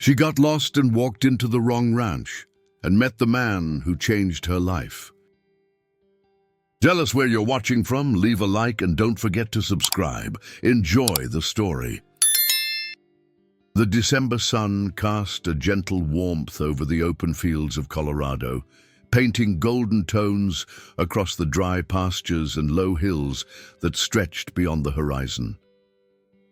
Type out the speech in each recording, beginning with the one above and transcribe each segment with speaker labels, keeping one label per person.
Speaker 1: She got lost and walked into the wrong ranch and met the man who changed her life. Tell us where you're watching from, leave a like, and don't forget to subscribe. Enjoy the story. The December sun cast a gentle warmth over the open fields of Colorado, painting golden tones across the dry pastures and low hills that stretched beyond the horizon.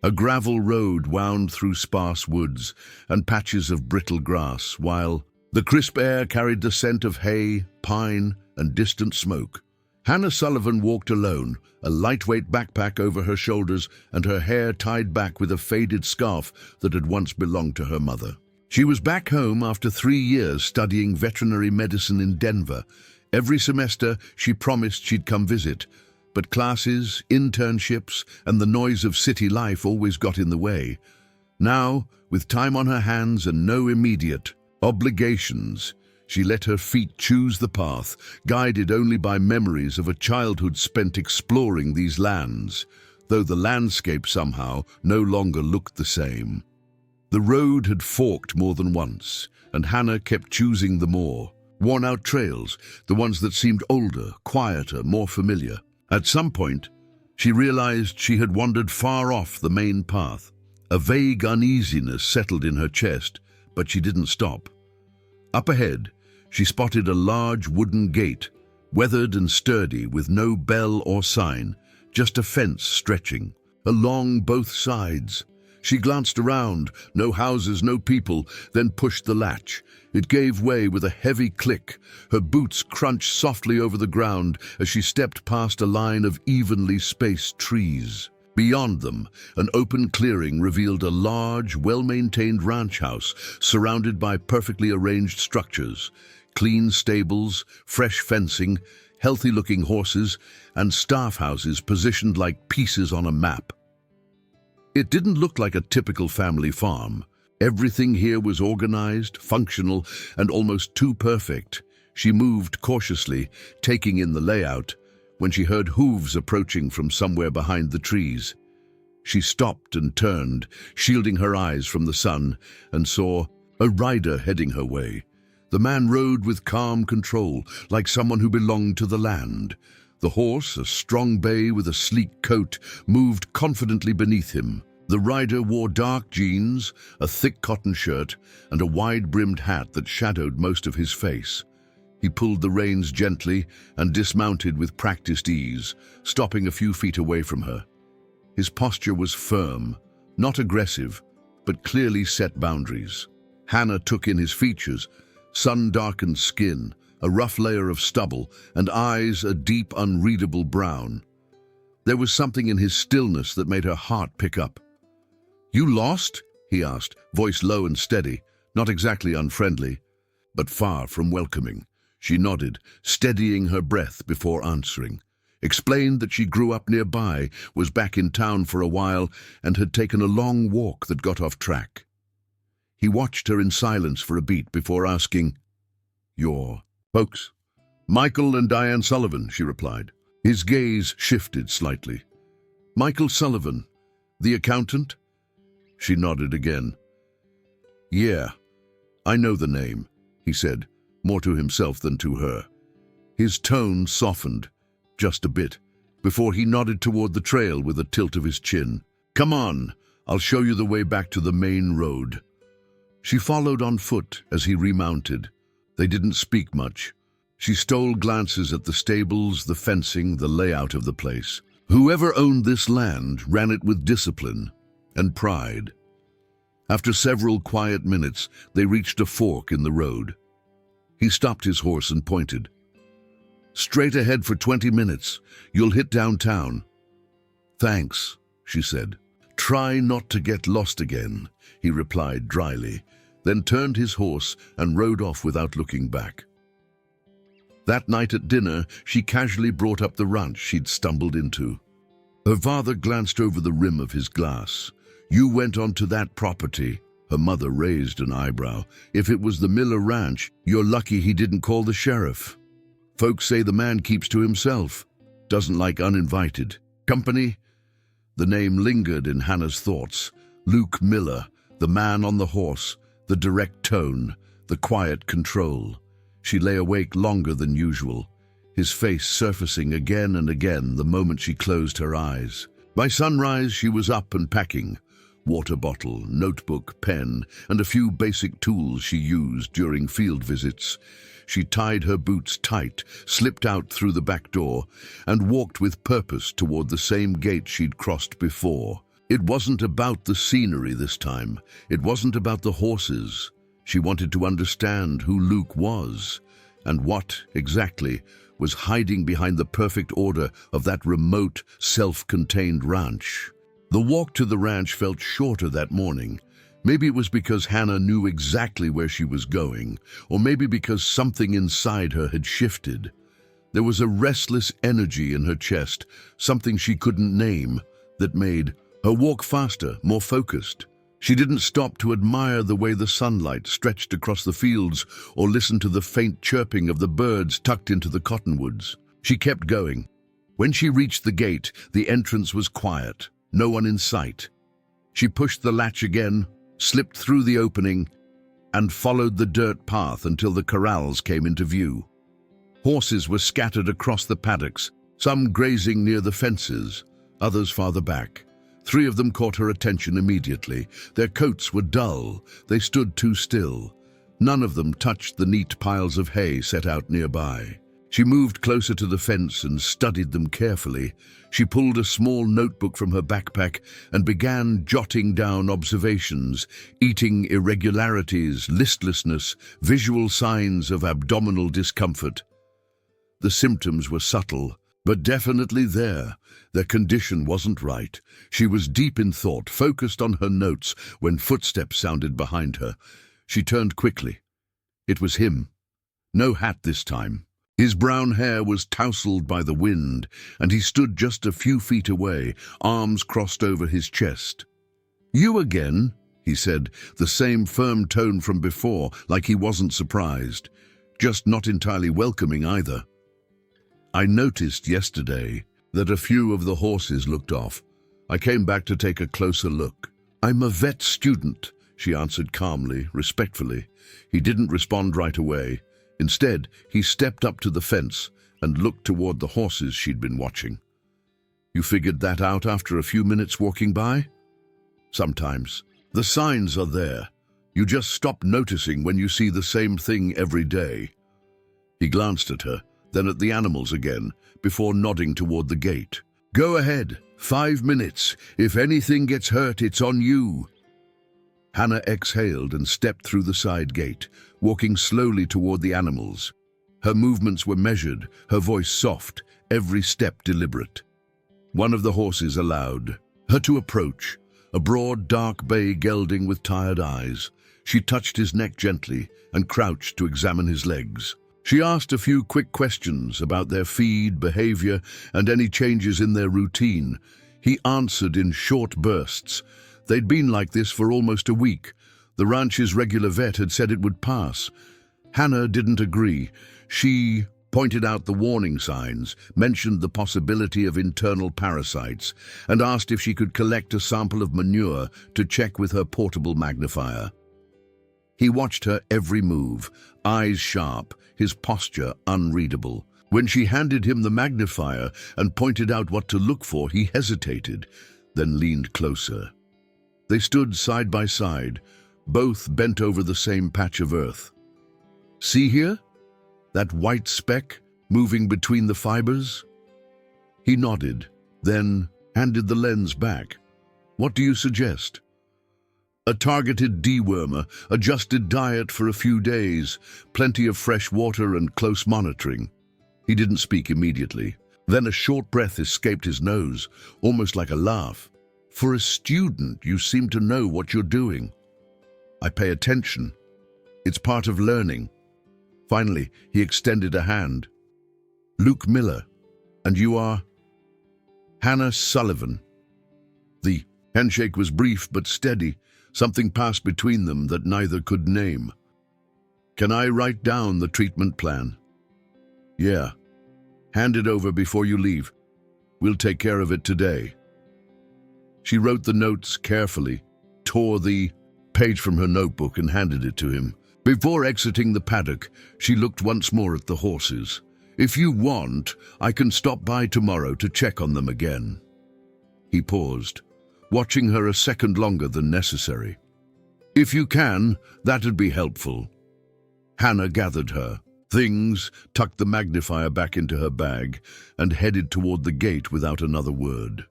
Speaker 1: A gravel road wound through sparse woods and patches of brittle grass, while the crisp air carried the scent of hay, pine, and distant smoke. Hannah Sullivan walked alone, a lightweight backpack over her shoulders and her hair tied back with a faded scarf that had once belonged to her mother. She was back home after 3 years studying veterinary medicine in Denver. Every semester she promised she'd come visit, but classes, internships, and the noise of city life always got in the way. Now, with time on her hands and no immediate obligations, she let her feet choose the path, guided only by memories of a childhood spent exploring these lands, though the landscape somehow no longer looked the same. The road had forked more than once, and Hannah kept choosing the more worn-out trails, the ones that seemed older, quieter, more familiar. At some point, she realized she had wandered far off the main path. A vague uneasiness settled in her chest, but she didn't stop. Up ahead, she spotted a large wooden gate, weathered and sturdy, with no bell or sign, just a fence stretching along both sides. She glanced around, no houses, no people, then pushed the latch. It gave way with a heavy click. Her boots crunched softly over the ground as she stepped past a line of evenly spaced trees. Beyond them, an open clearing revealed a large, well-maintained ranch house surrounded by perfectly arranged structures. Clean stables, fresh fencing, healthy-looking horses, and staff houses positioned like pieces on a map. It didn't look like a typical family farm. Everything here was organized, functional, and almost too perfect. She moved cautiously, taking in the layout, when she heard hooves approaching from somewhere behind the trees. She stopped and turned, shielding her eyes from the sun, and saw a rider heading her way. The man rode with calm control, like someone who belonged to the land. The horse, a strong bay with a sleek coat, moved confidently beneath him. The rider wore dark jeans, a thick cotton shirt, and a wide-brimmed hat that shadowed most of his face. He pulled the reins gently and dismounted with practiced ease, stopping a few feet away from her. His posture was firm, not aggressive, but clearly set boundaries. Hannah took in his features: sun-darkened skin, a rough layer of stubble, and eyes a deep, unreadable brown. There was something in his stillness that made her heart pick up. "You lost?" he asked, voice low and steady, not exactly unfriendly, but far from welcoming. She nodded, steadying her breath before answering. Explained that she grew up nearby, was back in town for a while, and had taken a long walk that got off track. He watched her in silence for a beat before asking, "Your folks?" "Michael and Diane Sullivan," she replied. His gaze shifted slightly. "Michael Sullivan, the accountant?" She nodded again. "Yeah, I know the name," he said, more to himself than to her. His tone softened, just a bit, before he nodded toward the trail with a tilt of his chin. "Come on, I'll show you the way back to the main road." She followed on foot as he remounted. They didn't speak much. She stole glances at the stables, the fencing, the layout of the place. Whoever owned this land ran it with discipline and pride. After several quiet minutes, they reached a fork in the road. He stopped his horse and pointed. "Straight ahead for 20 minutes. You'll hit downtown." "Thanks," she said. "Try not to get lost again," he replied dryly, then turned his horse and rode off without looking back. That night at dinner, she casually brought up the ranch she'd stumbled into. Her father glanced over the rim of his glass. "You went onto that property?" Her mother raised an eyebrow. "If it was the Miller Ranch, you're lucky he didn't call the sheriff. Folks say the man keeps to himself, doesn't like uninvited company." The name lingered in Hannah's thoughts. Luke Miller, the man on the horse, The direct tone, the quiet control. She lay awake longer than usual, his face surfacing again and again the moment she closed her eyes. By sunrise, she was up and packing. Water bottle, notebook, pen, and a few basic tools she used during field visits. She tied her boots tight, slipped out through the back door, and walked with purpose toward the same gate she'd crossed before. It wasn't about the scenery this time. It wasn't about the horses. She wanted to understand who Luke was, and what, exactly, was hiding behind the perfect order of that remote, self-contained ranch. The walk to the ranch felt shorter that morning. Maybe it was because Hannah knew exactly where she was going, or maybe because something inside her had shifted. There was a restless energy in her chest, something she couldn't name, that made her walk faster, more focused. She didn't stop to admire the way the sunlight stretched across the fields or listen to the faint chirping of the birds tucked into the cottonwoods. She kept going. When she reached the gate, the entrance was quiet, no one in sight. She pushed the latch again, slipped through the opening, and followed the dirt path until the corrals came into view. Horses were scattered across the paddocks, some grazing near the fences, others farther back. 3 of them caught her attention immediately. Their coats were dull. They stood too still. None of them touched the neat piles of hay set out nearby. She moved closer to the fence and studied them carefully. She pulled a small notebook from her backpack and began jotting down observations, eating irregularities, listlessness, visual signs of abdominal discomfort. The symptoms were subtle, but definitely there. Their condition wasn't right. She was deep in thought, focused on her notes, when footsteps sounded behind her. She turned quickly. It was him. No hat this time. His brown hair was tousled by the wind, and he stood just a few feet away, arms crossed over his chest. "You again?" he said, the same firm tone from before, like he wasn't surprised. Just not entirely welcoming either. "I noticed yesterday that a few of the horses looked off. I came back to take a closer look." "I'm a vet student," she answered calmly, respectfully. He didn't respond right away. Instead, he stepped up to the fence and looked toward the horses she'd been watching. "You figured that out after a few minutes walking by?" "Sometimes. The signs are there. You just stop noticing when you see the same thing every day." He glanced at her, then at the animals again, before nodding toward the gate. "Go ahead. 5 minutes. If anything gets hurt, it's on you." Hannah exhaled and stepped through the side gate, walking slowly toward the animals. Her movements were measured, her voice soft, every step deliberate. One of the horses allowed her to approach, a broad, dark bay gelding with tired eyes. She touched his neck gently and crouched to examine his legs. She asked a few quick questions about their feed, behavior, and any changes in their routine. He answered in short bursts. They'd been like this for almost a week. The ranch's regular vet had said it would pass. Hannah didn't agree. She pointed out the warning signs, mentioned the possibility of internal parasites, and asked if she could collect a sample of manure to check with her portable magnifier. He watched her every move, eyes sharp, his posture unreadable. When she handed him the magnifier and pointed out what to look for, he hesitated, then leaned closer. They stood side by side, both bent over the same patch of earth. "See here? That white speck moving between the fibers?" He nodded, then handed the lens back. "What do you suggest?" "A targeted dewormer, adjusted diet for a few days, plenty of fresh water and close monitoring." He didn't speak immediately. Then a short breath escaped his nose, almost like a laugh. "For a student, you seem to know what you're doing." "I pay attention. It's part of learning." Finally, he extended a hand. "Luke Miller. And you are?" "Hannah Sullivan." The handshake was brief but steady. Something passed between them that neither could name. "Can I write down the treatment plan?" "Yeah. Hand it over before you leave. We'll take care of it today." She wrote the notes carefully, tore the page from her notebook and handed it to him. Before exiting the paddock, she looked once more at the horses. "If you want, I can stop by tomorrow to check on them again." He paused, watching her a second longer than necessary. "If you can, that'd be helpful." Hannah gathered her things, tucked the magnifier back into her bag, and headed toward the gate without another word.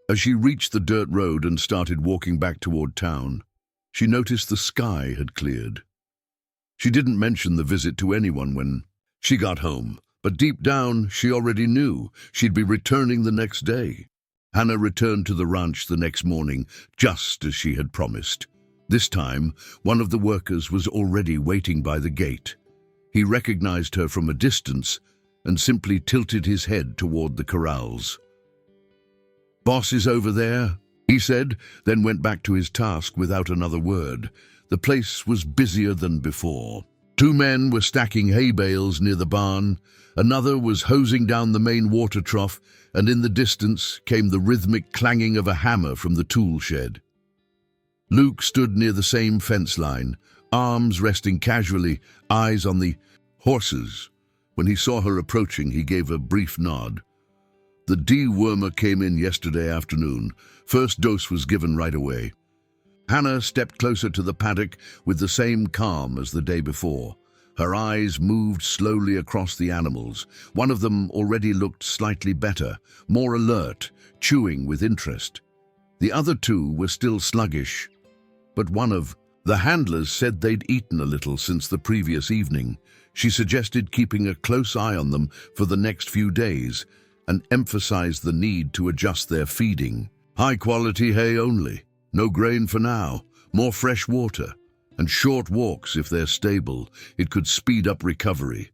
Speaker 1: As she reached the dirt road and started walking back toward town, she noticed the sky had cleared. She didn't mention the visit to anyone when she got home, but deep down she already knew she'd be returning the next day. Hannah returned to the ranch the next morning, just as she had promised. This time, one of the workers was already waiting by the gate. He recognized her from a distance and simply tilted his head toward the corrals. "Boss is over there," he said, then went back to his task without another word. The place was busier than before. 2 men were stacking hay bales near the barn, another was hosing down the main water trough, and in the distance came the rhythmic clanging of a hammer from the tool shed. Luke stood near the same fence line, arms resting casually, eyes on the horses. When he saw her approaching, he gave a brief nod. "The dewormer came in yesterday afternoon. First dose was given right away." Hannah stepped closer to the paddock with the same calm as the day before. Her eyes moved slowly across the animals. One of them already looked slightly better, more alert, chewing with interest. The other 2 were still sluggish, but one of the handlers said they'd eaten a little since the previous evening. She suggested keeping a close eye on them for the next few days and emphasized the need to adjust their feeding. High-quality hay only, no grain for now, more fresh water, and short walks if they're stable. It could speed up recovery.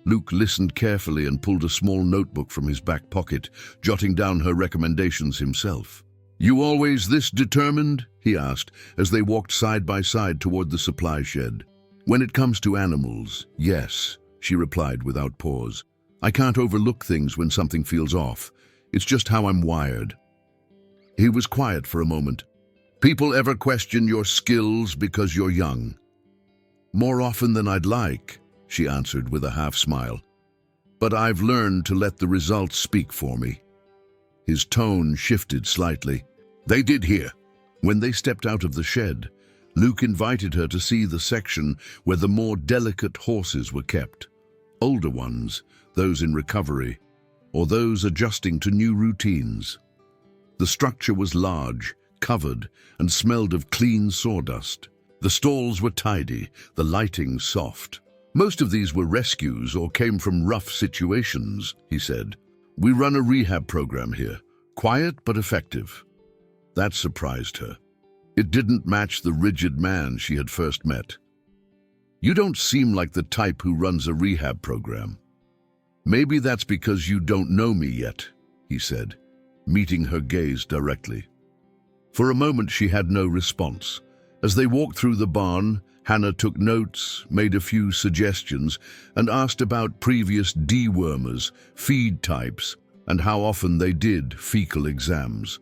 Speaker 1: Luke listened carefully and pulled a small notebook from his back pocket, jotting down her recommendations himself. "You always this determined?" he asked, as they walked side by side toward the supply shed. "When it comes to animals, yes," she replied without pause. "I can't overlook things when something feels off. It's just how I'm wired." He was quiet for a moment. "People ever question your skills because you're young?" "More often than I'd like," she answered with a half-smile. "But I've learned to let the results speak for me." His tone shifted slightly. "They did hear." When they stepped out of the shed, Luke invited her to see the section where the more delicate horses were kept. Older ones, those in recovery, or those adjusting to new routines. The structure was large, covered, and smelled of clean sawdust. The stalls were tidy, the lighting soft. "Most of these were rescues or came from rough situations," he said. "We run a rehab program here, quiet but effective." That surprised her. It didn't match the rigid man she had first met. "You don't seem like the type who runs a rehab program." "Maybe that's because you don't know me yet," he said, meeting her gaze directly. For a moment she had no response. As they walked through the barn, Hannah took notes, made a few suggestions, and asked about previous dewormers, feed types, and how often they did fecal exams.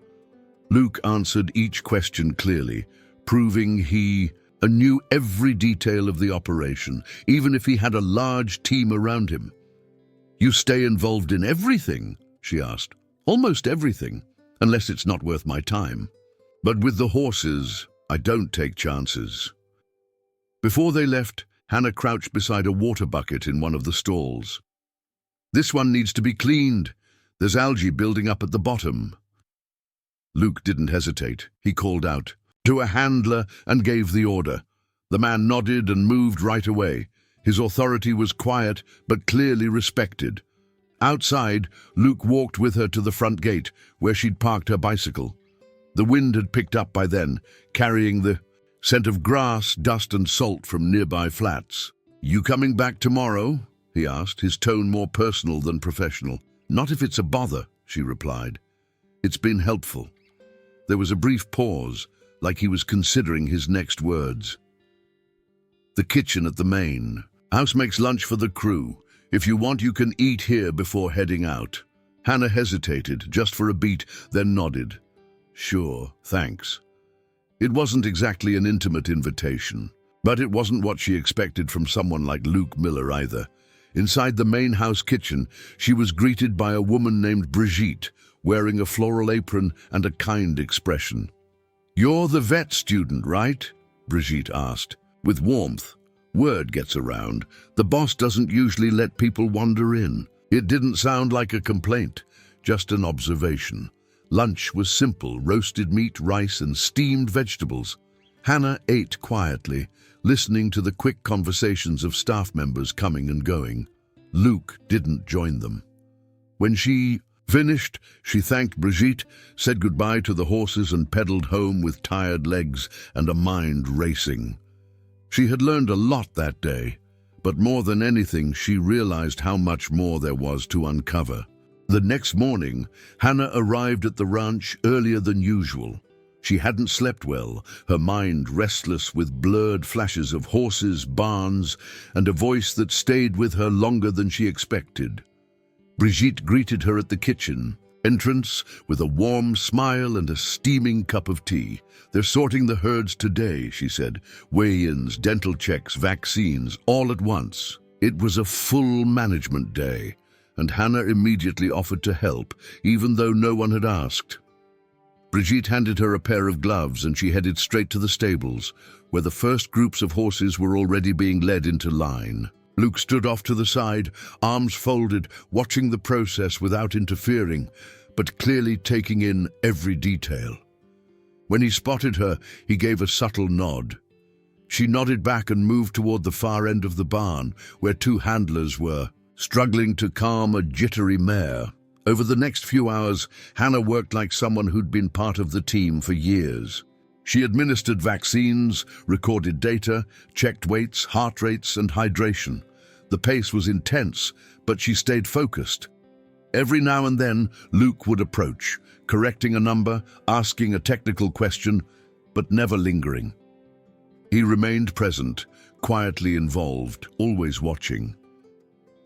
Speaker 1: Luke answered each question clearly, proving he knew every detail of the operation, even if he had a large team around him. "You stay involved in everything?" she asked. "Almost everything, unless it's not worth my time. But with the horses, I don't take chances." Before they left, Hannah crouched beside a water bucket in one of the stalls. "This one needs to be cleaned. There's algae building up at the bottom." Luke didn't hesitate. He called out to a handler and gave the order. The man nodded and moved right away. His authority was quiet but clearly respected. Outside, Luke walked with her to the front gate, where she'd parked her bicycle. The wind had picked up by then, carrying the scent of grass, dust, and salt from nearby flats. "You coming back tomorrow?" he asked, his tone more personal than professional. "Not if it's a bother," she replied. "It's been helpful." There was a brief pause, like he was considering his next words. "The kitchen at the main. House makes lunch for the crew. If you want, you can eat here before heading out." Hannah hesitated, just for a beat, then nodded. "Sure, thanks." It wasn't exactly an intimate invitation, but it wasn't what she expected from someone like Luke Miller either. Inside the main house kitchen, she was greeted by a woman named Brigitte, wearing a floral apron and a kind expression. "You're the vet student, right?" Brigitte asked, with warmth. Word gets around. The boss doesn't usually let people wander in. It didn't sound like a complaint, just an observation. Lunch was simple: roasted meat, rice, and steamed vegetables. Hannah ate quietly, listening to the quick conversations of staff members coming and going. Luke didn't join them. When she finished, she thanked Brigitte, said goodbye to the horses, and pedaled home with tired legs and a mind racing. She had learned a lot that day, but more than anything, she realized how much more there was to uncover. The next morning, Hannah arrived at the ranch earlier than usual. She hadn't slept well, her mind restless with blurred flashes of horses, barns, and a voice that stayed with her longer than she expected. Brigitte greeted her at the kitchen entrance with a warm smile and a steaming cup of tea. "They're sorting the herds today," she said. "Weigh-ins, dental checks, vaccines, all at once." It was a full management day, and Hannah immediately offered to help, even though no one had asked. Brigitte handed her a pair of gloves, and she headed straight to the stables, where the first groups of horses were already being led into line. Luke stood off to the side, arms folded, watching the process without interfering, but clearly taking in every detail. When he spotted her, he gave a subtle nod. She nodded back and moved toward the far end of the barn, where two handlers were struggling to calm a jittery mare. Over the next few hours, Hannah worked like someone who'd been part of the team for years. She administered vaccines, recorded data, checked weights, heart rates, and hydration. The pace was intense, but she stayed focused. Every now and then, Luke would approach, correcting a number, asking a technical question, but never lingering. He remained present, quietly involved, always watching.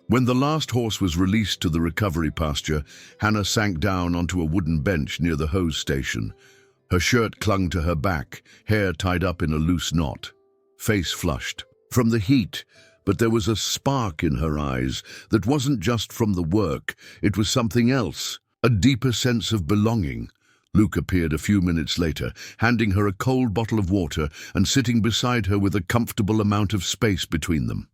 Speaker 1: When the last horse was released to the recovery pasture, Hannah sank down onto a wooden bench near the hose station. Her shirt clung to her back, hair tied up in a loose knot, face flushed from the heat, but there was a spark in her eyes that wasn't just from the work, it was something else, a deeper sense of belonging. Luke appeared a few minutes later, handing her a cold bottle of water and sitting beside her with a comfortable amount of space between them.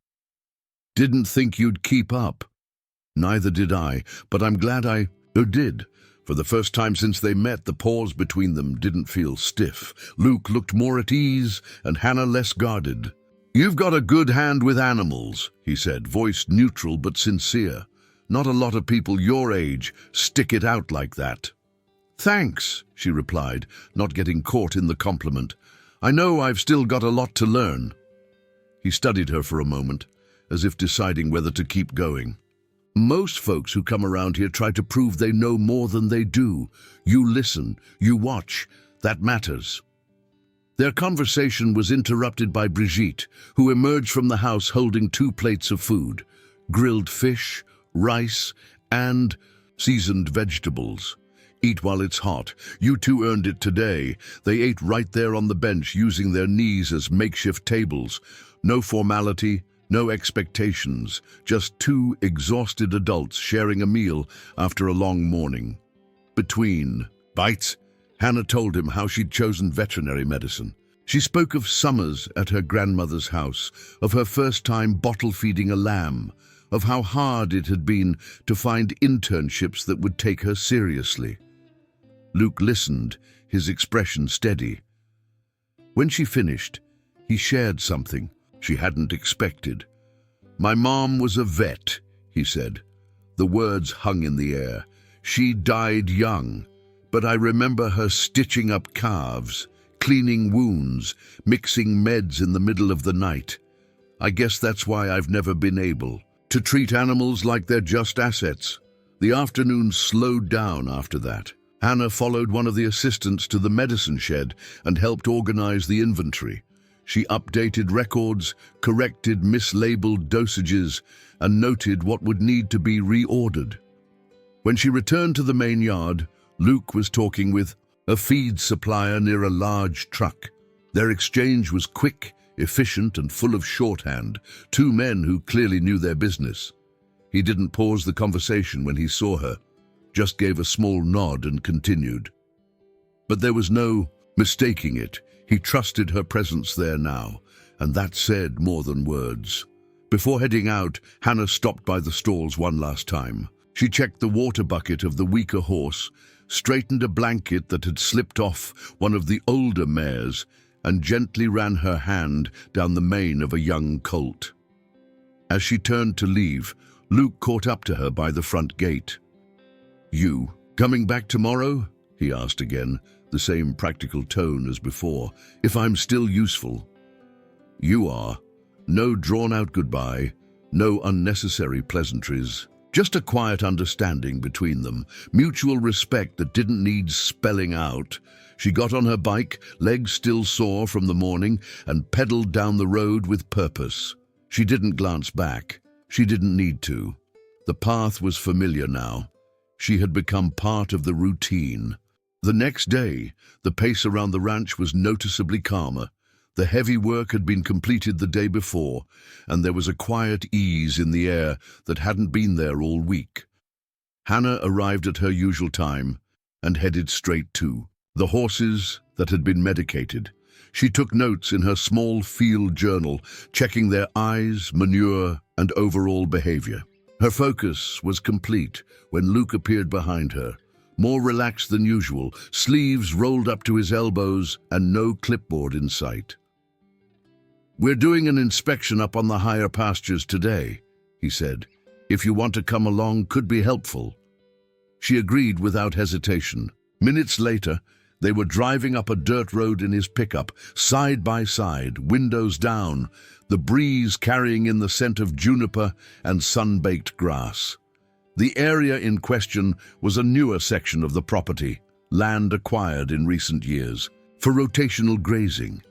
Speaker 1: "Didn't think you'd keep up." "Neither did I, but I'm glad I did." For the first time since they met, the pause between them didn't feel stiff. Luke looked more at ease, and Hannah less guarded. "You've got a good hand with animals," he said, voice neutral but sincere. "Not a lot of people your age stick it out like that." "Thanks," she replied, not getting caught in the compliment. "I know I've still got a lot to learn." He studied her for a moment, as if deciding whether to keep going. "Most folks who come around here try to prove they know more than they do. You listen, you watch, that matters." Their conversation was interrupted by Brigitte, who emerged from the house holding 2 plates of food: grilled fish, rice, and seasoned vegetables. "Eat while it's hot. You two earned it today." They ate right there on the bench, using their knees as makeshift tables. No formality, no expectations, just 2 exhausted adults sharing a meal after a long morning. Between bites, Hannah told him how she'd chosen veterinary medicine. She spoke of summers at her grandmother's house, of her first time bottle feeding a lamb, of how hard it had been to find internships that would take her seriously. Luke listened, his expression steady. When she finished, he shared something she hadn't expected. "My mom was a vet," he said. The words hung in the air. "She died young, but I remember her stitching up calves, cleaning wounds, mixing meds in the middle of the night. I guess that's why I've never been able to treat animals like they're just assets." The afternoon slowed down after that. Hannah followed one of the assistants to the medicine shed and helped organize the inventory. She updated records, corrected mislabeled dosages, and noted what would need to be reordered. When she returned to the main yard, Luke was talking with a feed supplier near a large truck. Their exchange was quick, efficient, and full of shorthand, two men who clearly knew their business. He didn't pause the conversation when he saw her, just gave a small nod and continued. But there was no mistaking it. He trusted her presence there now, and that said more than words. Before heading out, Hannah stopped by the stalls one last time. She checked the water bucket of the weaker horse, straightened a blanket that had slipped off one of the older mares, and gently ran her hand down the mane of a young colt. As she turned to leave, Luke caught up to her by the front gate. "You coming back tomorrow?" he asked again, the same practical tone as before. "If I'm still useful." "You are." No drawn-out goodbye, no unnecessary pleasantries. Just a quiet understanding between them, mutual respect that didn't need spelling out. She got on her bike, legs still sore from the morning, and pedaled down the road with purpose. She didn't glance back. She didn't need to. The path was familiar now. She had become part of the routine. The next day, the pace around the ranch was noticeably calmer. The heavy work had been completed the day before, and there was a quiet ease in the air that hadn't been there all week. Hannah arrived at her usual time and headed straight to the horses that had been medicated. She took notes in her small field journal, checking their eyes, manure, and overall behavior. Her focus was complete when Luke appeared behind her, more relaxed than usual, sleeves rolled up to his elbows and no clipboard in sight. "We're doing an inspection up on the higher pastures today," he said. "If you want to come along, could be helpful." She agreed without hesitation. Minutes later, they were driving up a dirt road in his pickup, side by side, windows down, the breeze carrying in the scent of juniper and sun-baked grass. The area in question was a newer section of the property, land acquired in recent years, for rotational grazing.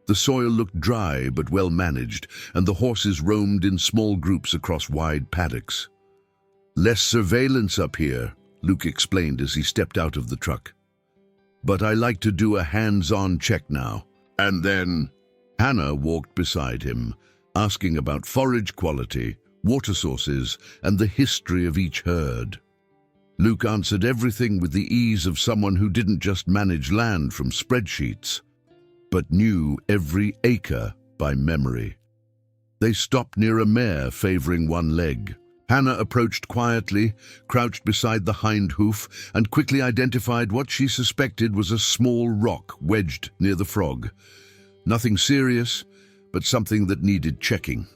Speaker 1: The soil looked dry but well managed, and the horses roamed in small groups across wide paddocks. "Less surveillance up here," Luke explained as he stepped out of the truck. "But I like to do a hands-on check now." And then Hannah walked beside him, asking about forage quality, water sources, and the history of each herd. Luke answered everything with the ease of someone who didn't just manage land from spreadsheets, but knew every acre by memory. They stopped near a mare favoring one leg. Hannah approached quietly, crouched beside the hind hoof, and quickly identified what she suspected was a small rock wedged near the frog. Nothing serious, but something that needed checking.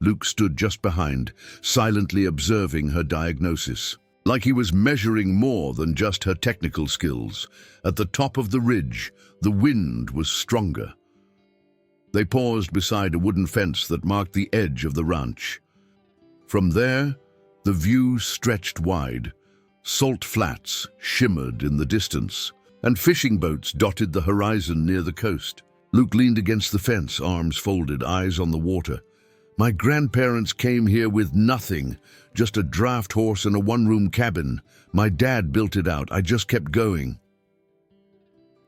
Speaker 1: Luke stood just behind, silently observing her diagnosis, like he was measuring more than just her technical skills. At the top of the ridge, the wind was stronger. They paused beside a wooden fence that marked the edge of the ranch. From there, the view stretched wide. Salt flats shimmered in the distance, and fishing boats dotted the horizon near the coast. Luke leaned against the fence, arms folded, eyes on the water. "My grandparents came here with nothing, just a draft horse and a one-room cabin. My dad built it out. I just kept going."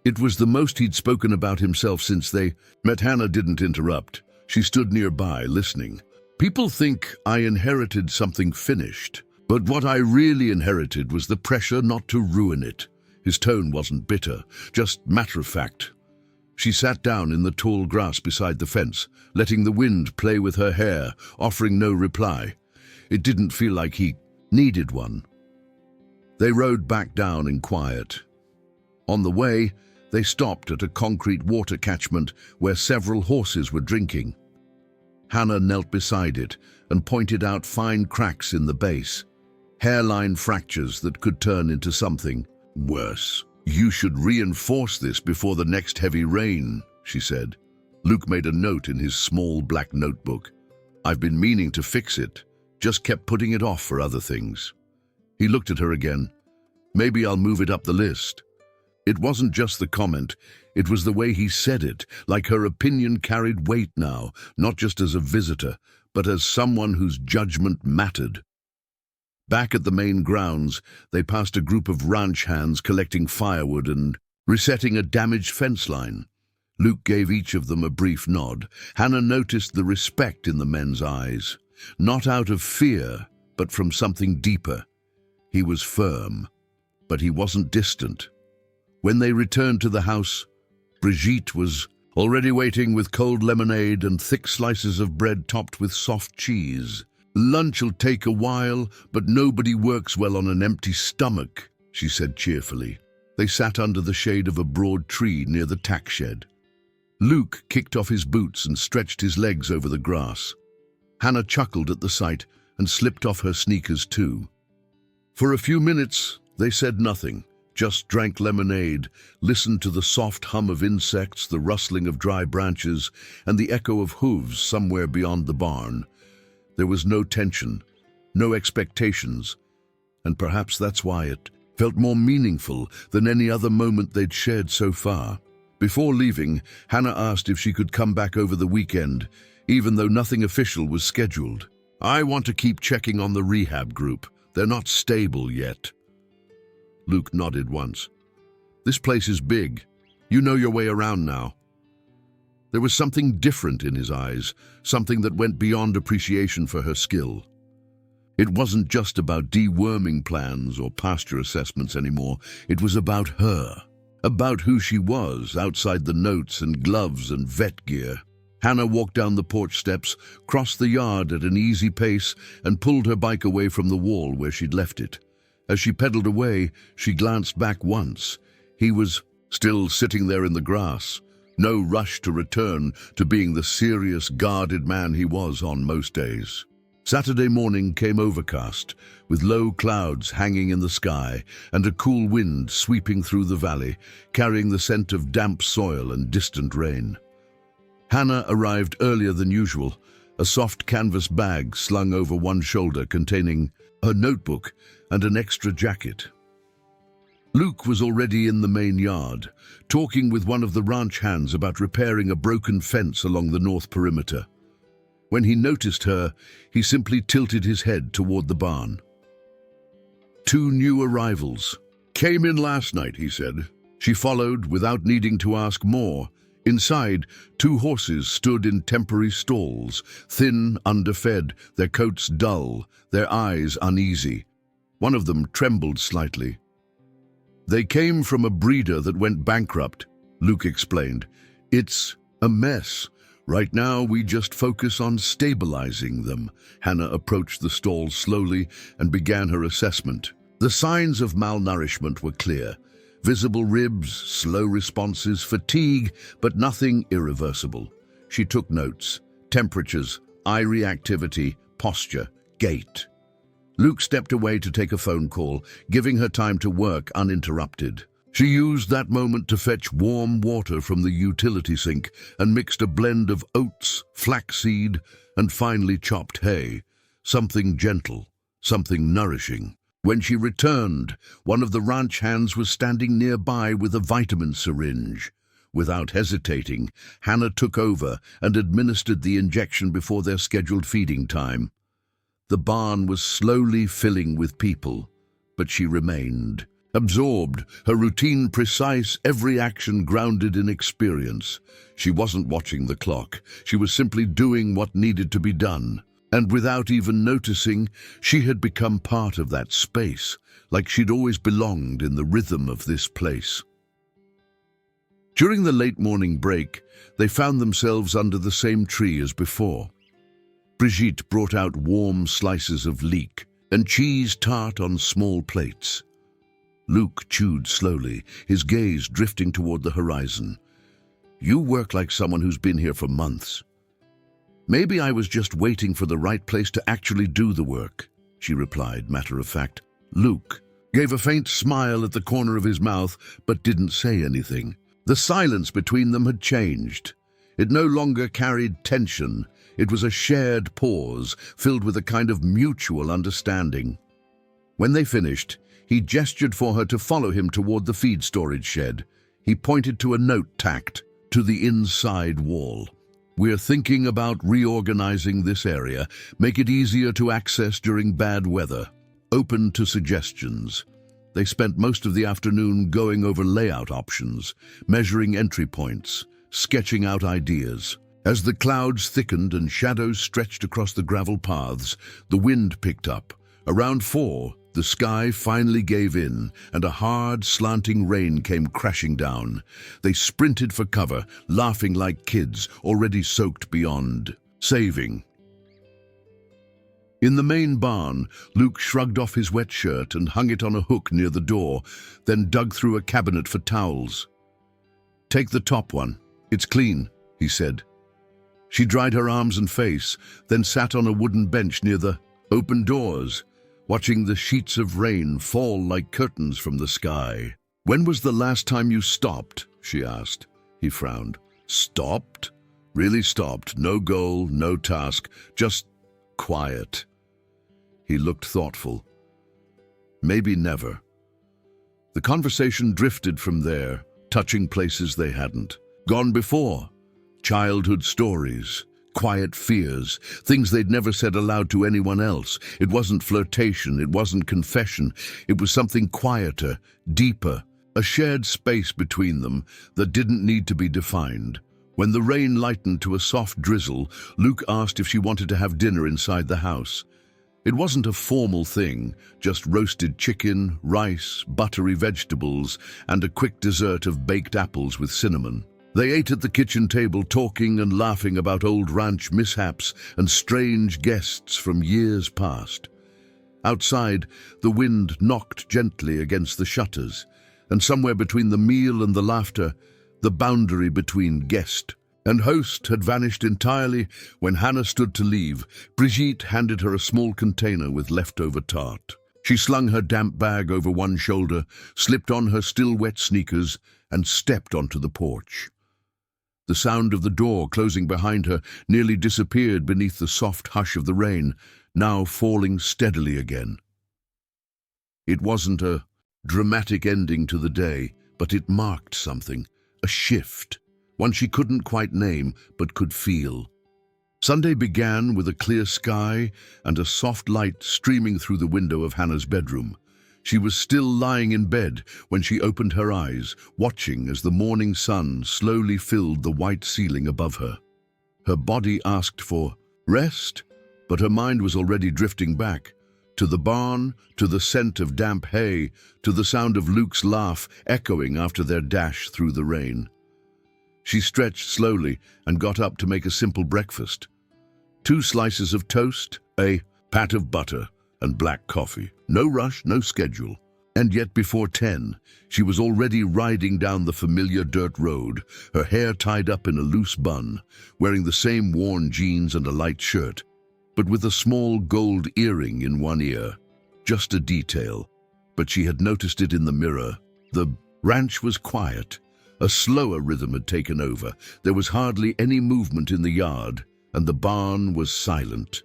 Speaker 1: It was the most he'd spoken about himself since they met. Hannah didn't interrupt. She stood nearby, listening. "People think I inherited something finished, but what I really inherited was the pressure not to ruin it." His tone wasn't bitter, just matter-of-fact. She sat down in the tall grass beside the fence, letting the wind play with her hair, offering no reply. It didn't feel like he needed one. They rode back down in quiet. On the way, they stopped at a concrete water catchment where several horses were drinking. Hannah knelt beside it and pointed out fine cracks in the base, hairline fractures that could turn into something worse. "You should reinforce this before the next heavy rain," she said. Luke made a note in his small black notebook. "I've been meaning to fix it, just kept putting it off for other things." He looked at her again. "Maybe I'll move it up the list." It wasn't just the comment, it was the way he said it, like her opinion carried weight now, not just as a visitor, but as someone whose judgment mattered. Back at the main grounds, they passed a group of ranch hands collecting firewood and resetting a damaged fence line. Luke gave each of them a brief nod. Hannah noticed the respect in the men's eyes, not out of fear, but from something deeper. He was firm, but he wasn't distant. When they returned to the house, Brigitte was already waiting with cold lemonade and thick slices of bread topped with soft cheese. "Lunch'll take a while, but nobody works well on an empty stomach," she said cheerfully. They sat under the shade of a broad tree near the tack shed. Luke kicked off his boots and stretched his legs over the grass. Hannah chuckled at the sight and slipped off her sneakers too. For a few minutes, they said nothing, just drank lemonade, listened to the soft hum of insects, the rustling of dry branches, and the echo of hooves somewhere beyond the barn. There was no tension, no expectations, and perhaps that's why it felt more meaningful than any other moment they'd shared so far. Before leaving, Hannah asked if she could come back over the weekend, even though nothing official was scheduled. "I want to keep checking on the rehab group. They're not stable yet." Luke nodded once. "This place is big. You know your way around now." There was something different in his eyes, something that went beyond appreciation for her skill. It wasn't just about deworming plans or pasture assessments anymore. It was about her, about who she was outside the notes and gloves and vet gear. Hannah walked down the porch steps, crossed the yard at an easy pace, and pulled her bike away from the wall where she'd left it. As she pedaled away, she glanced back once. He was still sitting there in the grass, no rush to return to being the serious, guarded man he was on most days. Saturday morning came overcast, with low clouds hanging in the sky and a cool wind sweeping through the valley, carrying the scent of damp soil and distant rain. Hannah arrived earlier than usual, a soft canvas bag slung over one shoulder containing her notebook and an extra jacket. Luke was already in the main yard, talking with one of the ranch hands about repairing a broken fence along the north perimeter. When he noticed her, he simply tilted his head toward the barn. "Two new arrivals. Came in last night," he said. She followed without needing to ask more. Inside, two horses stood in temporary stalls, thin, underfed, their coats dull, their eyes uneasy. One of them trembled slightly. "They came from a breeder that went bankrupt," Luke explained. "It's a mess. Right now, we just focus on stabilizing them." Hannah approached the stalls slowly and began her assessment. The signs of malnourishment were clear. Visible ribs, slow responses, fatigue, but nothing irreversible. She took notes: temperatures, eye reactivity, posture, gait. Luke stepped away to take a phone call, giving her time to work uninterrupted. She used that moment to fetch warm water from the utility sink and mixed a blend of oats, flaxseed, and finely chopped hay. Something gentle, something nourishing. When she returned, one of the ranch hands was standing nearby with a vitamin syringe. Without hesitating, Hannah took over and administered the injection before their scheduled feeding time. The barn was slowly filling with people, but she remained absorbed, her routine precise, every action grounded in experience. She wasn't watching the clock. She was simply doing what needed to be done. And without even noticing, she had become part of that space, like she'd always belonged in the rhythm of this place. During the late morning break, they found themselves under the same tree as before. Brigitte brought out warm slices of leek and cheese tart on small plates. Luke chewed slowly, his gaze drifting toward the horizon. "You work like someone who's been here for months." "Maybe I was just waiting for the right place to actually do the work," she replied, matter of fact. Luke gave a faint smile at the corner of his mouth, but didn't say anything. The silence between them had changed. It no longer carried tension. It was a shared pause, filled with a kind of mutual understanding. When they finished, he gestured for her to follow him toward the feed storage shed. He pointed to a note tacked to the inside wall. "We're thinking about reorganizing this area, make it easier to access during bad weather." open to suggestions. They spent most of the afternoon going over layout options, measuring entry points, sketching out ideas. As the clouds thickened and shadows stretched across the gravel paths, the wind picked up. Around 4, the sky finally gave in, and a hard, slanting rain came crashing down. They sprinted for cover, laughing like kids, already soaked beyond saving. In the main barn, Luke shrugged off his wet shirt and hung it on a hook near the door, then dug through a cabinet for towels. "Take the top one. It's clean," he said. She dried her arms and face, then sat on a wooden bench near the open doors, watching the sheets of rain fall like curtains from the sky. "When was the last time you stopped?" she asked. He frowned. "Stopped? Really stopped. No goal, no task, just quiet." He looked thoughtful. "Maybe never." The conversation drifted from there, touching places they hadn't gone before. Childhood stories, quiet fears, things they'd never said aloud to anyone else. It wasn't flirtation, it wasn't confession. It was something quieter, deeper, a shared space between them that didn't need to be defined. When the rain lightened to a soft drizzle, Luke asked if she wanted to have dinner inside the house. It wasn't a formal thing, just roasted chicken, rice, buttery vegetables, and a quick dessert of baked apples with cinnamon. They ate at the kitchen table, talking and laughing about old ranch mishaps and strange guests from years past. Outside, the wind knocked gently against the shutters, and somewhere between the meal and the laughter, the boundary between guest and host had vanished entirely. When Hannah stood to leave, Brigitte handed her a small container with leftover tart. She slung her damp bag over one shoulder, slipped on her still wet sneakers, and stepped onto the porch. The sound of the door closing behind her nearly disappeared beneath the soft hush of the rain, now falling steadily again. It wasn't a dramatic ending to the day, but it marked something, a shift, one she couldn't quite name but could feel. Sunday began with a clear sky and a soft light streaming through the window of Hannah's bedroom. She was still lying in bed when she opened her eyes, watching as the morning sun slowly filled the white ceiling above her. Her body asked for rest, but her mind was already drifting back, to the barn, to the scent of damp hay, to the sound of Luke's laugh echoing after their dash through the rain. She stretched slowly and got up to make a simple breakfast. 2 slices of toast, a pat of butter, and black coffee. No rush, no schedule. And yet before 10, she was already riding down the familiar dirt road, her hair tied up in a loose bun, wearing the same worn jeans and a light shirt, but with a small gold earring in one ear. Just a detail, but she had noticed it in the mirror. The ranch was quiet. A slower rhythm had taken over. There was hardly any movement in the yard, and the barn was silent.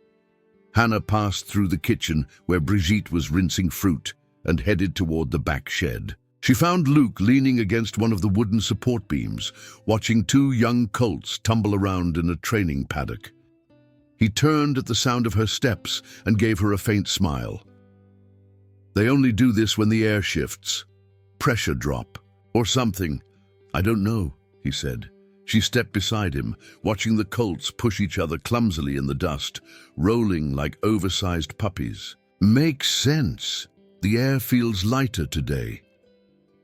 Speaker 1: Hannah passed through the kitchen where Brigitte was rinsing fruit and headed toward the back shed. She found Luke leaning against one of the wooden support beams, watching 2 young colts tumble around in a training paddock. He turned at the sound of her steps and gave her a faint smile. "They only do this when the air shifts. Pressure drop, or something. I don't know," he said. She stepped beside him, watching the colts push each other clumsily in the dust, rolling like oversized puppies. "Makes sense. The air feels lighter today."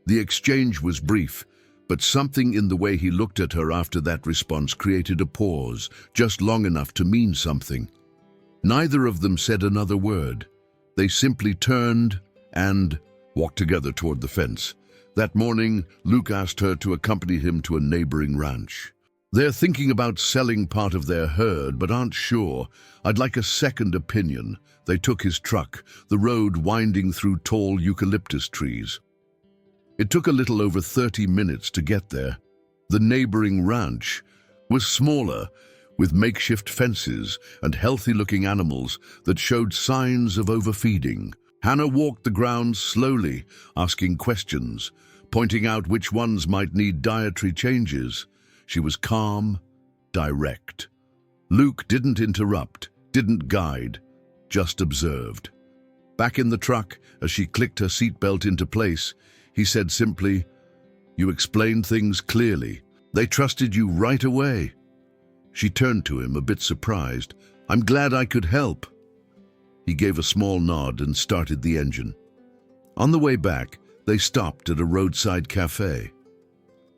Speaker 1: The exchange was brief, but something in the way he looked at her after that response created a pause, just long enough to mean something. Neither of them said another word. They simply turned and walked together toward the fence. That morning, Luke asked her to accompany him to a neighboring ranch. "They're thinking about selling part of their herd, but aren't sure. I'd like a second opinion." They took his truck, the road winding through tall eucalyptus trees. It took a little over 30 minutes to get there. The neighboring ranch was smaller, with makeshift fences and healthy-looking animals that showed signs of overfeeding. Hannah walked the grounds slowly, asking questions, pointing out which ones might need dietary changes. She was calm, direct. Luke didn't interrupt, didn't guide, just observed. Back in the truck, as she clicked her seatbelt into place, he said simply, "You explained things clearly. They trusted you right away." She turned to him, a bit surprised. "I'm glad I could help." He gave a small nod and started the engine. On the way back, they stopped at a roadside cafe.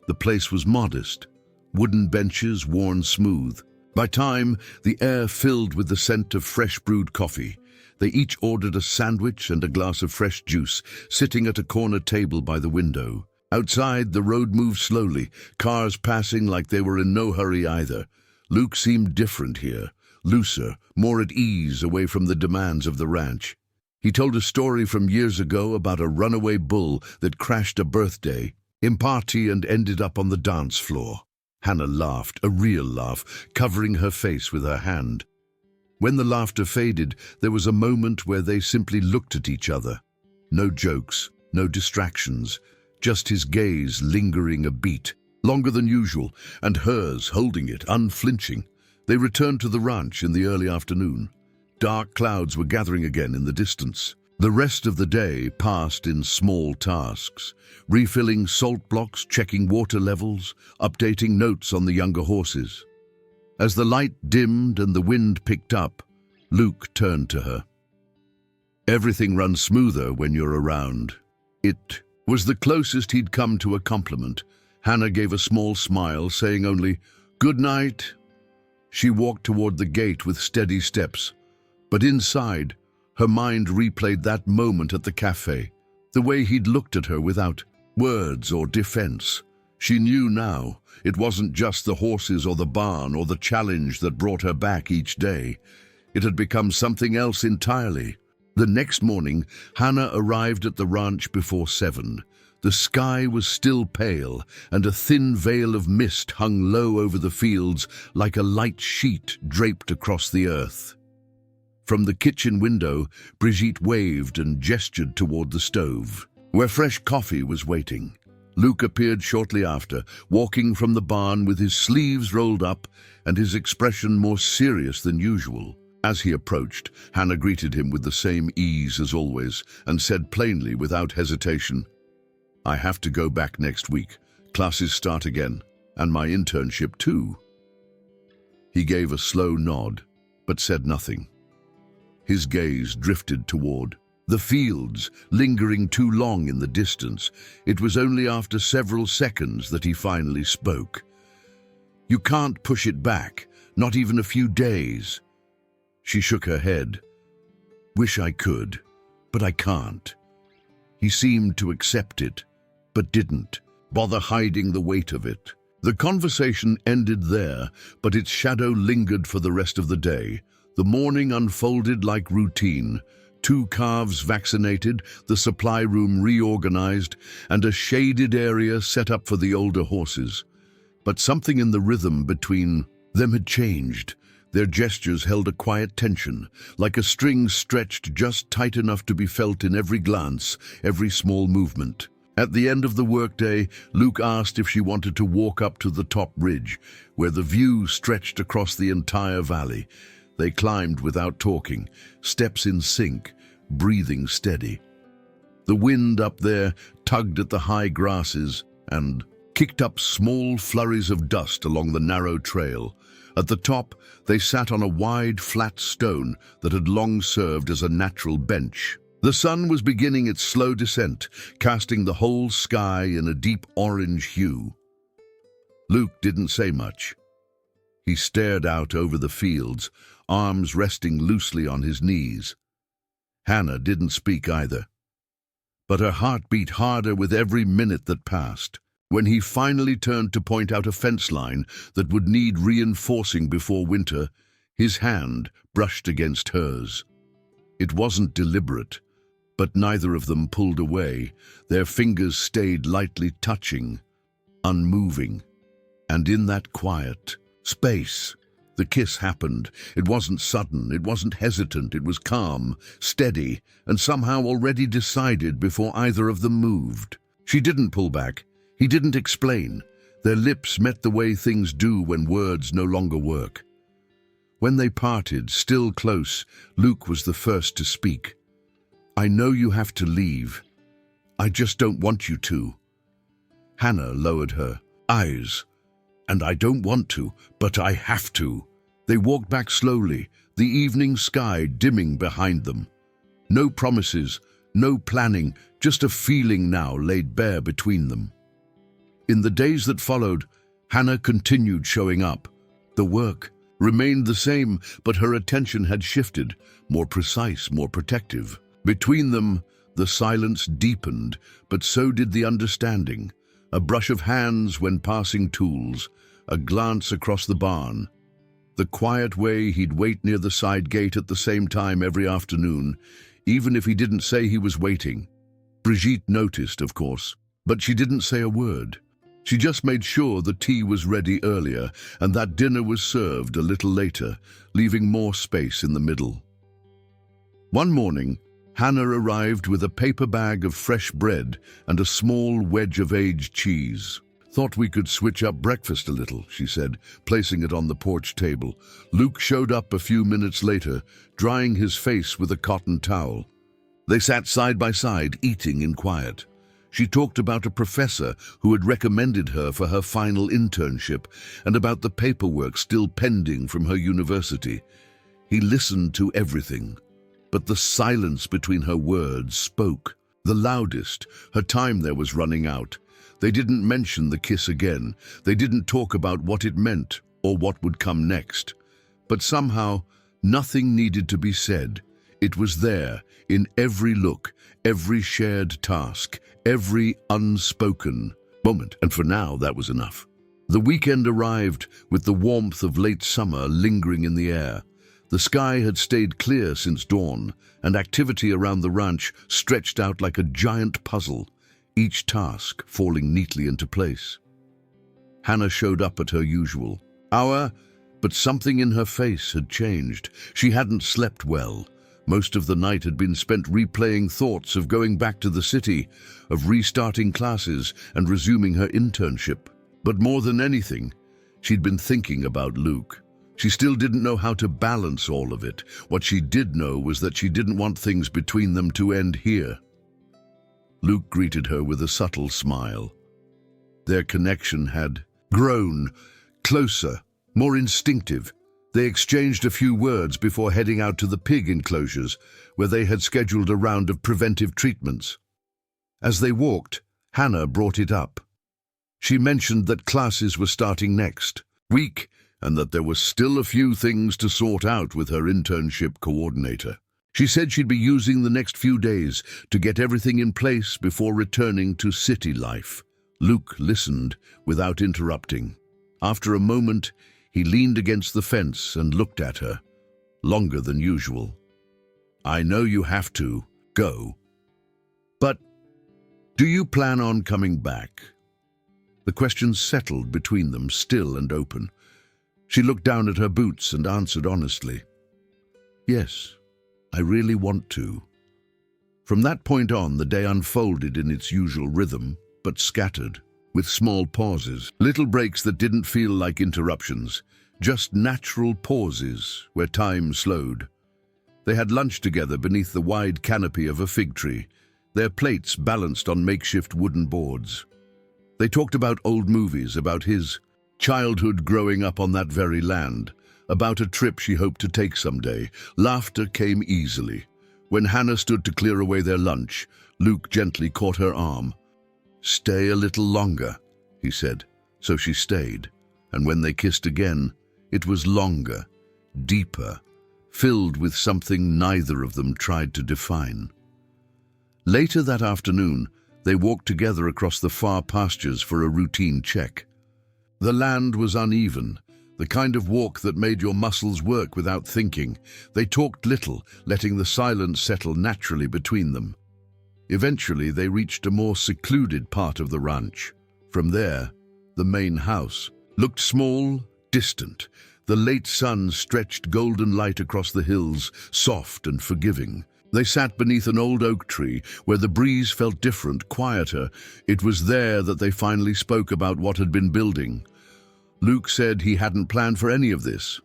Speaker 1: The place was modest, wooden benches worn smooth. By time, the air filled with the scent of fresh brewed coffee. They each ordered a sandwich and a glass of fresh juice, sitting at a corner table by the window. Outside, the road moved slowly, cars passing like they were in no hurry either. Luke seemed different here, looser, more at ease away from the demands of the ranch. He told a story from years ago about a runaway bull that crashed a birthday party and ended up on the dance floor. Hannah laughed, a real laugh, covering her face with her hand. When the laughter faded, there was a moment where they simply looked at each other. No jokes, no distractions, just his gaze lingering a beat, longer than usual, and hers holding it, unflinching. They returned to the ranch in the early afternoon. Dark clouds were gathering again in the distance. The rest of the day passed in small tasks, refilling salt blocks, checking water levels, updating notes on the younger horses. As the light dimmed and the wind picked up, Luke turned to her. "Everything runs smoother when you're around." It was the closest he'd come to a compliment. Hannah gave a small smile, saying only, "Good night." She walked toward the gate with steady steps, but inside, her mind replayed that moment at the cafe, the way he'd looked at her without words or defense. She knew now it wasn't just the horses or the barn or the challenge that brought her back each day. It had become something else entirely. The next morning, Hannah arrived at the ranch before 7. The sky was still pale, and a thin veil of mist hung low over the fields like a light sheet draped across the earth. From the kitchen window, Brigitte waved and gestured toward the stove, where fresh coffee was waiting. Luke appeared shortly after, walking from the barn with his sleeves rolled up and his expression more serious than usual. As he approached, Hannah greeted him with the same ease as always and said plainly without hesitation, "I have to go back next week. Classes start again, and my internship too." He gave a slow nod, but said nothing. His gaze drifted toward the fields, lingering too long in the distance. It was only after several seconds that he finally spoke. "You can't push it back, not even a few days." She shook her head. "Wish I could, but I can't." He seemed to accept it, but didn't bother hiding the weight of it. The conversation ended there, but its shadow lingered for the rest of the day. The morning unfolded like routine. 2 calves vaccinated, the supply room reorganized, and a shaded area set up for the older horses. But something in the rhythm between them had changed. Their gestures held a quiet tension, like a string stretched just tight enough to be felt in every glance, every small movement. At the end of the workday, Luke asked if she wanted to walk up to the top ridge, where the view stretched across the entire valley. They climbed without talking, steps in sync, breathing steady. The wind up there tugged at the high grasses and kicked up small flurries of dust along the narrow trail. At the top, they sat on a wide, flat stone that had long served as a natural bench. The sun was beginning its slow descent, casting the whole sky in a deep orange hue. Luke didn't say much. He stared out over the fields, arms resting loosely on his knees. Hannah didn't speak either, but her heart beat harder with every minute that passed. When he finally turned to point out a fence line that would need reinforcing before winter, his hand brushed against hers. It wasn't deliberate, but neither of them pulled away. Their fingers stayed lightly touching, unmoving. And in that quiet space, the kiss happened. It wasn't sudden, it wasn't hesitant, it was calm, steady, and somehow already decided before either of them moved. She didn't pull back. He didn't explain. Their lips met the way things do when words no longer work. When they parted, still close, Luke was the first to speak. I know you have to leave. I just don't want you to. Hannah lowered her eyes. And I don't want to, but I have to. They walked back slowly, the evening sky dimming behind them. No promises, no planning, just a feeling now laid bare between them. In the days that followed, Hannah continued showing up. The work remained the same, but her attention had shifted, more precise, more protective. Between them, the silence deepened, but so did the understanding. A brush of hands when passing tools, a glance across the barn. The quiet way he'd wait near the side gate at the same time every afternoon, even if he didn't say he was waiting. Brigitte noticed, of course, but she didn't say a word. She just made sure the tea was ready earlier and that dinner was served a little later, leaving more space in the middle. One morning, Hannah arrived with a paper bag of fresh bread and a small wedge of aged cheese. Thought we could switch up breakfast a little, she said, placing it on the porch table. Luke showed up a few minutes later, drying his face with a cotton towel. They sat side by side, eating in quiet. She talked about a professor who had recommended her for her final internship and about the paperwork still pending from her university. He listened to everything, but the silence between her words spoke. The loudest, her time there was running out. They didn't mention the kiss again. They didn't talk about what it meant or what would come next. But somehow, nothing needed to be said. It was there, in every look, every shared task, every unspoken moment. And for now, that was enough. The weekend arrived with the warmth of late summer lingering in the air. The sky had stayed clear since dawn, and activity around the ranch stretched out like a giant puzzle, each task falling neatly into place. Hannah showed up at her usual hour, but something in her face had changed. She hadn't slept well. Most of the night had been spent replaying thoughts of going back to the city, of restarting classes and resuming her internship. But more than anything, she'd been thinking about Luke. She still didn't know how to balance all of it. What she did know was that she didn't want things between them to end here. Luke greeted her with a subtle smile. Their connection had grown closer, more instinctive. They exchanged a few words before heading out to the pig enclosures, where they had scheduled a round of preventive treatments. As they walked, Hannah brought it up. She mentioned that classes were starting next week, and that there were still a few things to sort out with her internship coordinator. She said she'd be using the next few days to get everything in place before returning to city life. Luke listened without interrupting. After a moment, he leaned against the fence and looked at her, longer than usual. I know you have to go, but do you plan on coming back? The question settled between them, still and open. She looked down at her boots and answered honestly, yes, I really want to. From that point on, the day unfolded in its usual rhythm, but scattered, with small pauses, little breaks that didn't feel like interruptions, just natural pauses where time slowed. They had lunch together beneath the wide canopy of a fig tree, their plates balanced on makeshift wooden boards. They talked about old movies, about his childhood growing up on that very land, about a trip she hoped to take someday. Laughter came easily. When Hannah stood to clear away their lunch, Luke gently caught her arm. Stay a little longer, he said, so she stayed, and when they kissed again, it was longer, deeper, filled with something neither of them tried to define. Later that afternoon, they walked together across the far pastures for a routine check. The land was uneven, the kind of walk that made your muscles work without thinking. They talked little, letting the silence settle naturally between them. Eventually, they reached a more secluded part of the ranch. From there, the main house looked small, distant. The late sun stretched golden light across the hills, soft and forgiving. They sat beneath an old oak tree where the breeze felt different, quieter. It was there that they finally spoke about what had been building. Luke said he hadn't planned for any of this.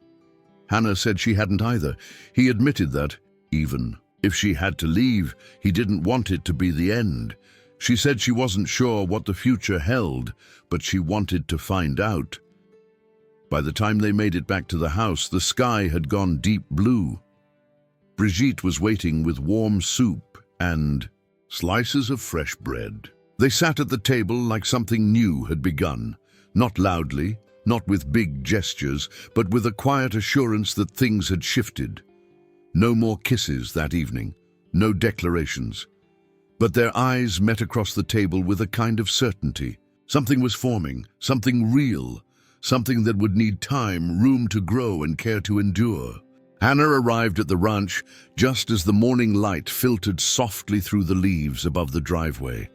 Speaker 1: Hannah said she hadn't either. He admitted that, even If she had to leave, he didn't want it to be the end. She said she wasn't sure what the future held, but she wanted to find out. By the time they made it back to the house, the sky had gone deep blue. Brigitte was waiting with warm soup and slices of fresh bread. They sat at the table like something new had begun, not loudly, not with big gestures, but with a quiet assurance that things had shifted. No more kisses that evening, no declarations. But their eyes met across the table with a kind of certainty. Something was forming, something real, something that would need time, room to grow and care to endure. Hannah arrived at the ranch just as the morning light filtered softly through the leaves above the driveway.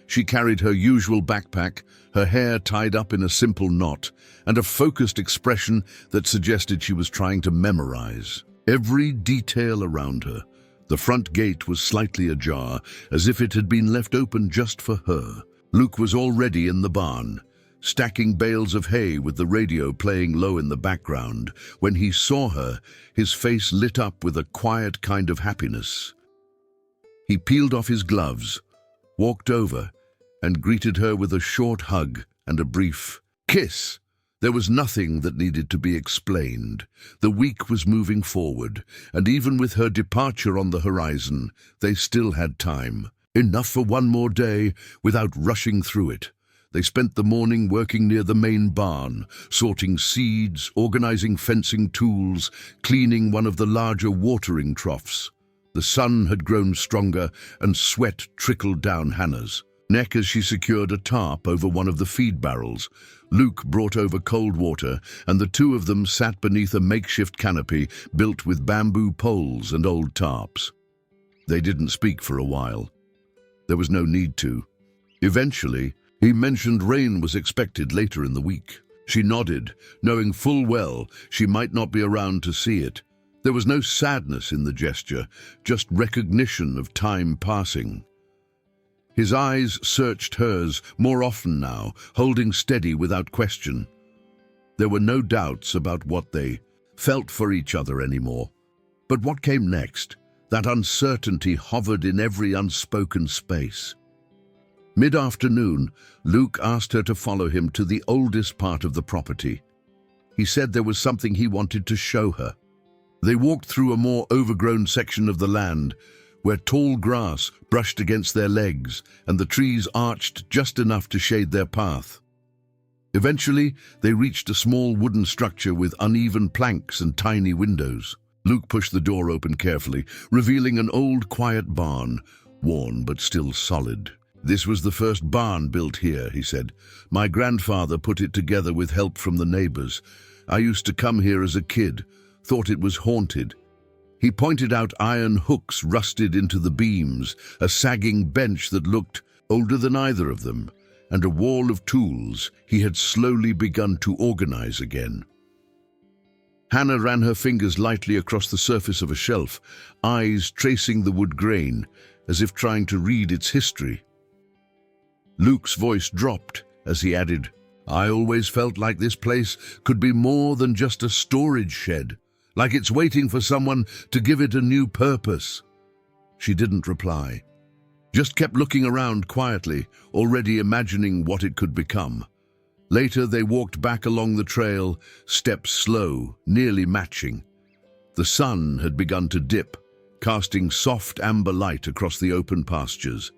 Speaker 1: She carried her usual backpack, her hair tied up in a simple knot, and a focused expression that suggested she was trying to memorize every detail around her. The front gate was slightly ajar, as if it had been left open just for her. Luke was already in the barn, stacking bales of hay with the radio playing low in the background. When he saw her, his face lit up with a quiet kind of happiness. He peeled off his gloves, walked over, and greeted her with a short hug and a brief kiss. There was nothing that needed to be explained. The week was moving forward, and even with her departure on the horizon, they still had time. Enough for one more day without rushing through it. They spent the morning working near the main barn, sorting seeds, organizing fencing tools, cleaning one of the larger watering troughs. The sun had grown stronger, and sweat trickled down Hannah's neck as she secured a tarp over one of the feed barrels. Luke brought over cold water, and the two of them sat beneath a makeshift canopy built with bamboo poles and old tarps. They didn't speak for a while. There was no need to. Eventually, he mentioned rain was expected later in the week. She nodded, knowing full well she might not be around to see it. There was no sadness in the gesture, just recognition of time passing. His eyes searched hers more often now, holding steady without question. There were no doubts about what they felt for each other anymore. But what came next? That uncertainty hovered in every unspoken space. Mid-afternoon, Luke asked her to follow him to the oldest part of the property. He said there was something he wanted to show her. They walked through a more overgrown section of the land, where tall grass brushed against their legs and the trees arched just enough to shade their path. Eventually, they reached a small wooden structure with uneven planks and tiny windows. Luke pushed the door open carefully, revealing an old, quiet barn, worn but still solid. "This was the first barn built here," he said. "My grandfather put it together with help from the neighbors. I used to come here as a kid, thought it was haunted." He pointed out iron hooks rusted into the beams, a sagging bench that looked older than either of them, and a wall of tools he had slowly begun to organize again. Hannah ran her fingers lightly across the surface of a shelf, eyes tracing the wood grain, as if trying to read its history. Luke's voice dropped as he added, "I always felt like this place could be more than just a storage shed. Like it's waiting for someone to give it a new purpose." She didn't reply, just kept looking around quietly, already imagining what it could become. Later, they walked back along the trail, steps slow, nearly matching. The sun had begun to dip, casting soft amber light across the open pastures.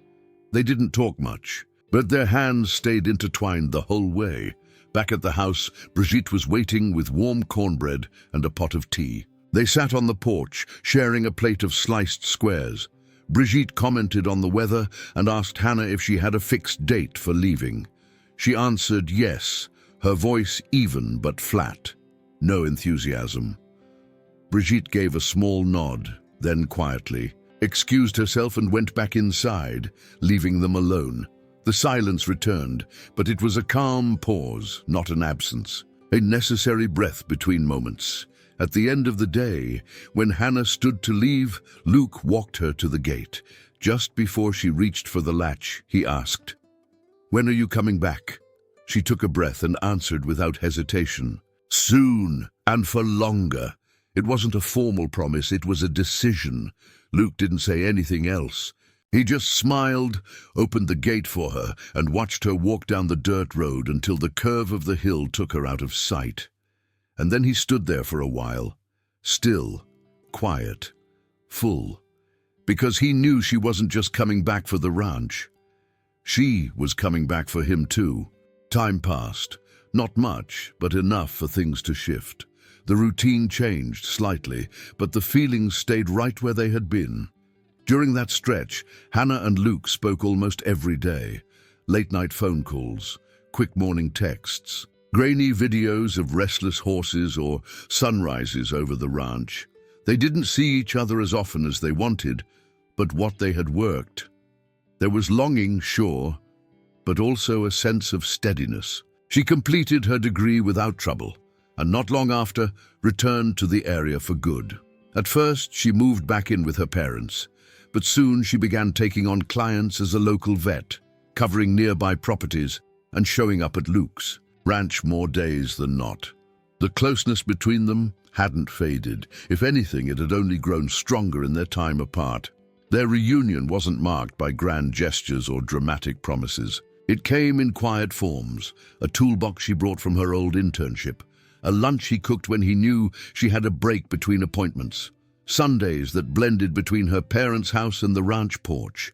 Speaker 1: They didn't talk much, but their hands stayed intertwined the whole way. Back at the house, Brigitte was waiting with warm cornbread and a pot of tea. They sat on the porch, sharing a plate of sliced squares. Brigitte commented on the weather and asked Hannah if she had a fixed date for leaving. She answered yes, her voice even but flat. No enthusiasm. Brigitte gave a small nod, then quietly excused herself and went back inside, leaving them alone. The silence returned, but it was a calm pause, not an absence, a necessary breath between moments. At the end of the day, when Hannah stood to leave, Luke walked her to the gate. Just before she reached for the latch, he asked, "When are you coming back?" She took a breath and answered without hesitation, "Soon, and for longer." It wasn't a formal promise, it was a decision. Luke didn't say anything else. He just smiled, opened the gate for her, and watched her walk down the dirt road until the curve of the hill took her out of sight. And then he stood there for a while, still, quiet, full, because he knew she wasn't just coming back for the ranch. She was coming back for him too. Time passed. Not much, but enough for things to shift. The routine changed slightly, but the feelings stayed right where they had been. During that stretch, Hannah and Luke spoke almost every day. Late-night phone calls, quick morning texts, grainy videos of restless horses or sunrises over the ranch. They didn't see each other as often as they wanted, but what they had worked. There was longing, sure, but also a sense of steadiness. She completed her degree without trouble, and not long after, returned to the area for good. At first, she moved back in with her parents, but soon she began taking on clients as a local vet, covering nearby properties and showing up at Luke's ranch more days than not. The closeness between them hadn't faded. If anything, it had only grown stronger in their time apart. Their reunion wasn't marked by grand gestures or dramatic promises. It came in quiet forms, a toolbox she brought from her old internship, a lunch he cooked when he knew she had a break between appointments, Sundays that blended between her parents' house and the ranch porch.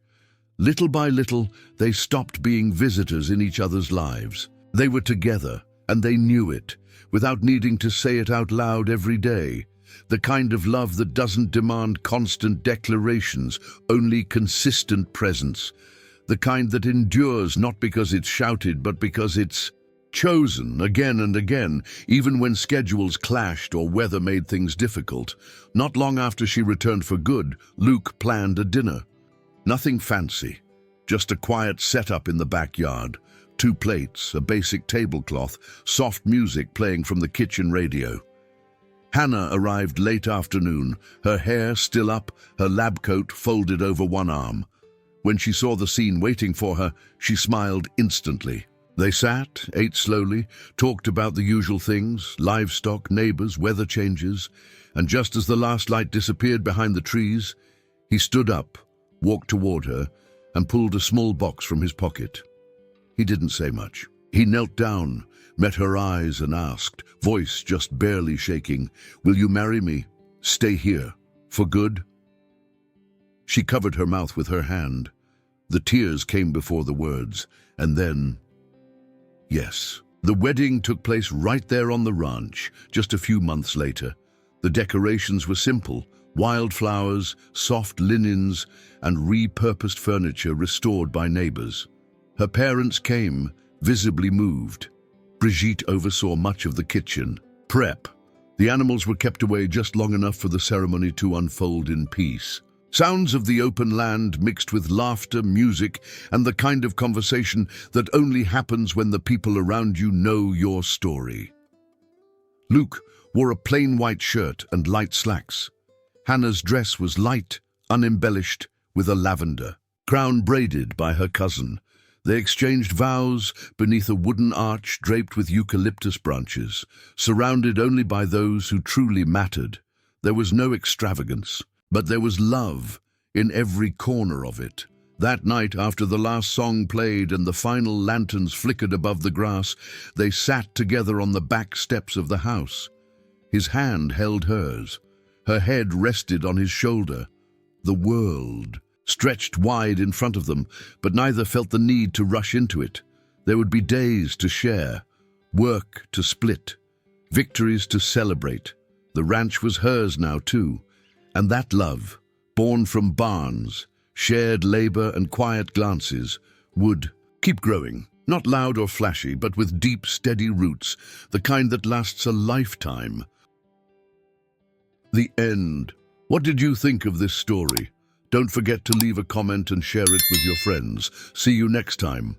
Speaker 1: Little by little, they stopped being visitors in each other's lives. They were together, and they knew it, without needing to say it out loud every day. The kind of love that doesn't demand constant declarations, only consistent presence. The kind that endures not because it's shouted, but because it's chosen again and again, even when schedules clashed or weather made things difficult. Not long after she returned for good, Luke planned a dinner. Nothing fancy, just a quiet setup in the backyard. 2 plates, a basic tablecloth, soft music playing from the kitchen radio. Hannah arrived late afternoon, her hair still up, her lab coat folded over one arm. When she saw the scene waiting for her, she smiled instantly. They sat, ate slowly, talked about the usual things, livestock, neighbors, weather changes, and just as the last light disappeared behind the trees, he stood up, walked toward her, and pulled a small box from his pocket. He didn't say much. He knelt down, met her eyes and asked, voice just barely shaking, "Will you marry me? Stay here? For good?" She covered her mouth with her hand. The tears came before the words, and then, yes. The wedding took place right there on the ranch, just a few months later. The decorations were simple, wildflowers, soft linens, and repurposed furniture restored by neighbors. Her parents came, visibly moved. Brigitte oversaw much of the kitchen prep. The animals were kept away just long enough for the ceremony to unfold in peace. Sounds of the open land mixed with laughter, music, and the kind of conversation that only happens when the people around you know your story. Luke wore a plain white shirt and light slacks. Hannah's dress was light, unembellished, with a lavender crown braided by her cousin. They exchanged vows beneath a wooden arch draped with eucalyptus branches, surrounded only by those who truly mattered. There was no extravagance, but there was love in every corner of it. That night, after the last song played and the final lanterns flickered above the grass, they sat together on the back steps of the house. His hand held hers. Her head rested on his shoulder. The world stretched wide in front of them, but neither felt the need to rush into it. There would be days to share, work to split, victories to celebrate. The ranch was hers now too, and that love, born from barns, shared labor and quiet glances, would keep growing, not loud or flashy, but with deep, steady roots, the kind that lasts a lifetime. The end. What did you think of this story? Don't forget to leave a comment and share it with your friends. See you next time.